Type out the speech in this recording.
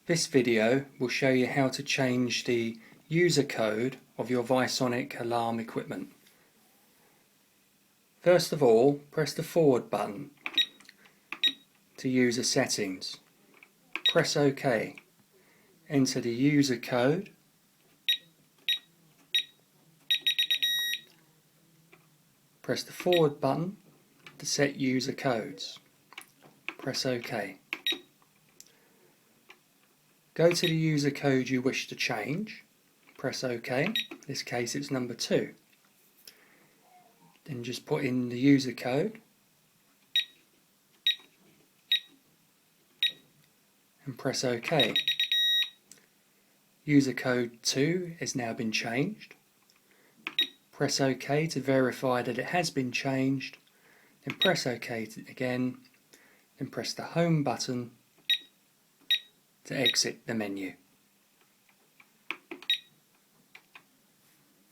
This video will show you how to change the user code of your Visonic alarm equipment. First of all, press the forward button to user settings. Press OK. Enter the user code. Press the forward button to set user codes. Press OK. Go to the user code you wish to change. Press OK. In this case it's number 2. Then just put in the user code and press OK. User code 2 has now been changed. Press OK to verify that it has been changed. Then press OK again. Then press the home button to exit the menu.